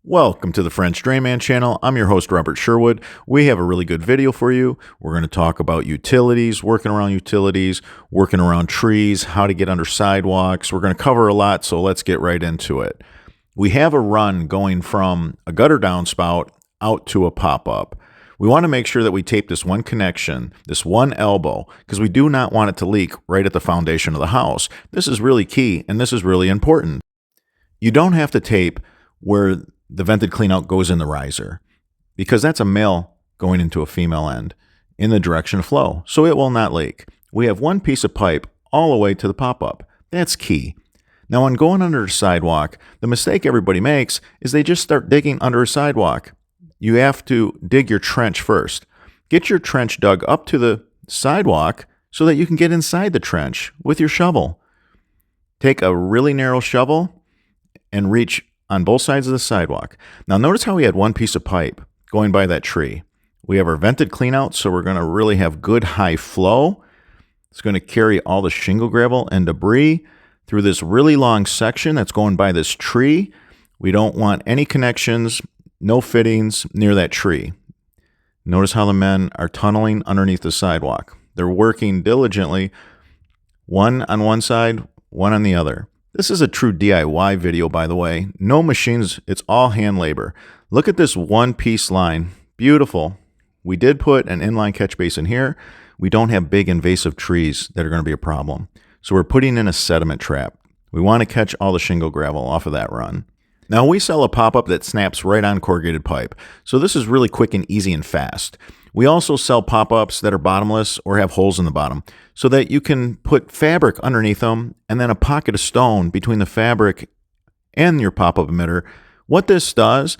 Welcome to the French Drainman channel. I'm your host, Robert Sherwood. We have a really good video for you. We're going to talk about utilities, working around trees, how to get under sidewalks. We're going to cover a lot, so let's get right into it. We have a run going from a gutter downspout out to a pop-up. We want to make sure that we tape this one connection, this one elbow, because we do not want it to leak right at the foundation of the house. This is really key, and this is really important. You don't have to tape where the vented cleanout goes in the riser, because that's a male going into a female end in the direction of flow, so it will not leak. We have one piece of pipe all the way to the pop-up. That's key. Now, when going under a sidewalk, the mistake everybody makes is they just start digging under a sidewalk. You have to dig your trench first. Get your trench dug up to the sidewalk so that you can get inside the trench with your shovel. Take a really narrow shovel and reach on both sides of the sidewalk. Now notice how we had one piece of pipe going by that tree. We have our vented cleanout, so we're going to really have good high flow. It's going to carry all the shingle gravel and debris through this really long section that's going by this tree. We don't want any connections, no fittings near that tree. Notice how the men are tunneling underneath the sidewalk. They're working diligently, one on one side, one on the other. This is a true DIY video, by the way. No machines, it's all hand labor. Look at this one-piece line. Beautiful. We did put an inline catch basin here. We don't have big invasive trees that are going to be a problem. So we're putting in a sediment trap. We want to catch all the shingle gravel off of that run. Now, we sell a pop-up that snaps right on corrugated pipe. So this is really quick and easy and fast. We also sell pop-ups that are bottomless or have holes in the bottom so that you can put fabric underneath them and then a pocket of stone between the fabric and your pop-up emitter. What this does,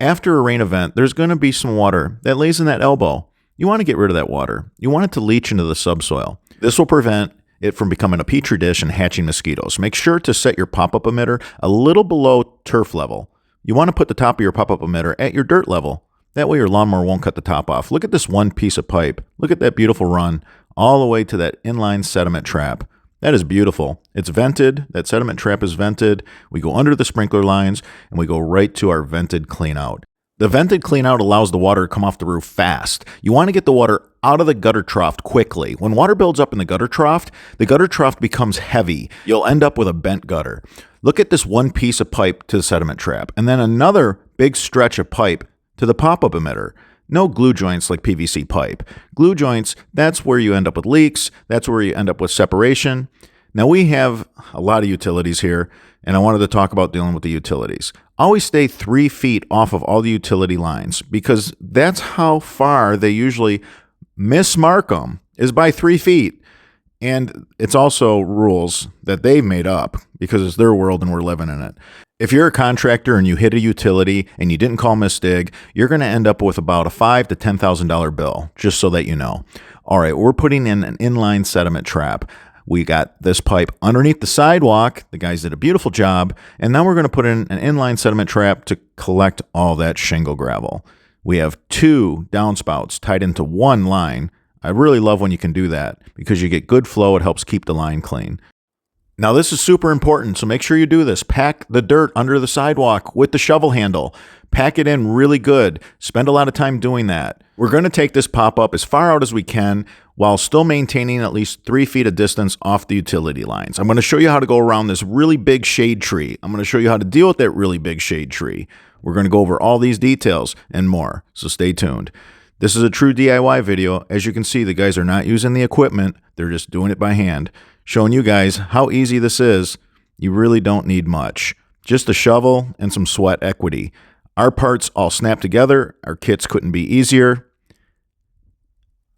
after a rain event, there's going to be some water that lays in that elbow. You want to get rid of that water. You want it to leach into the subsoil. This will prevent it from becoming a petri dish and hatching mosquitoes. Make sure to set your pop-up emitter a little below turf level. You want to put the top of your pop-up emitter at your dirt level. That way your lawnmower won't cut the top off. Look at this one piece of pipe. Look at that beautiful run all the way to that inline sediment trap. That is beautiful. It's vented. That sediment trap is vented. We go under the sprinkler lines and we go right to our vented cleanout. The vented cleanout allows the water to come off the roof fast. You want to get the water out of the gutter trough quickly. When water builds up in the gutter trough becomes heavy. You'll end up with a bent gutter. Look at this one piece of pipe to the sediment trap and then another big stretch of pipe to the pop-up emitter. No glue joints like PVC pipe. Glue joints, that's where you end up with leaks. That's where you end up with separation. Now, we have a lot of utilities here, and I wanted to talk about dealing with the utilities. Always stay 3 feet off of all the utility lines because that's how far they usually mismark them, is by 3 feet. And it's also rules that they've made up because it's their world and we're living in it. If you're a contractor and you hit a utility and you didn't call Misdig, you're going to end up with about a $5,000 to $10,000 bill, just so that you know. All right, we're putting in an inline sediment trap. We got this pipe underneath the sidewalk. The guys did a beautiful job. And now we're going to put in an inline sediment trap to collect all that shingle gravel. We have 2 downspouts tied into one line. I really love when you can do that because you get good flow. It helps keep the line clean. Now, this is super important, so make sure you do this. Pack the dirt under the sidewalk with the shovel handle. Pack it in really good. Spend a lot of time doing that. We're going to take this pop-up as far out as we can while still maintaining at least 3 feet of distance off the utility lines. I'm going to show you how to go around this really big shade tree. I'm going to show you how to deal with that really big shade tree. We're going to go over all these details and more, so stay tuned. This is a true DIY video. As you can see, the guys are not using the equipment. They're just doing it by hand. Showing you guys how easy this is. You really don't need much. Just a shovel and some sweat equity. Our parts all snap together. Our kits couldn't be easier.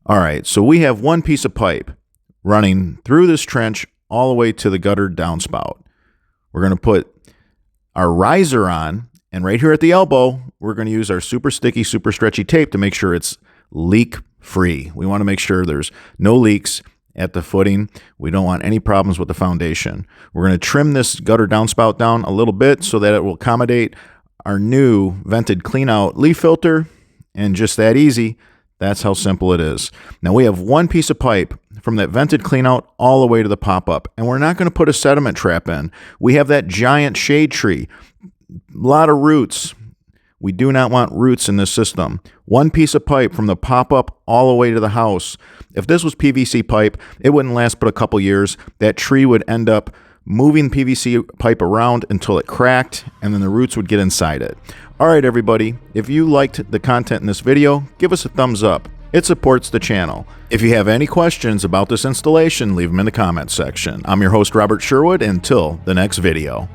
All right, so we have one piece of pipe running through this trench all the way to the gutter downspout. We're going to put our riser on, and right here at the elbow, we're going to use our super sticky, super stretchy tape to make sure it's leak-free. We want to make sure there's no leaks at the footing. We don't want any problems with the foundation. We're going to trim this gutter downspout down a little bit so that it will accommodate our new vented cleanout leaf filter, and just that easy. That's how simple it is. Now, we have one piece of pipe from that vented cleanout all the way to the pop-up, and we're not going to put a sediment trap in. We have that giant shade tree, a lot of roots. We do not want roots in this system. One piece of pipe from the pop-up all the way to the house. If this was PVC pipe, it wouldn't last but a couple years. That tree would end up moving PVC pipe around until it cracked, and then the roots would get inside it. All right, everybody, if you liked the content in this video, give us a thumbs up. It supports the channel. If you have any questions about this installation, leave them in the comments section. I'm your host, Robert Sherwood. Until the next video.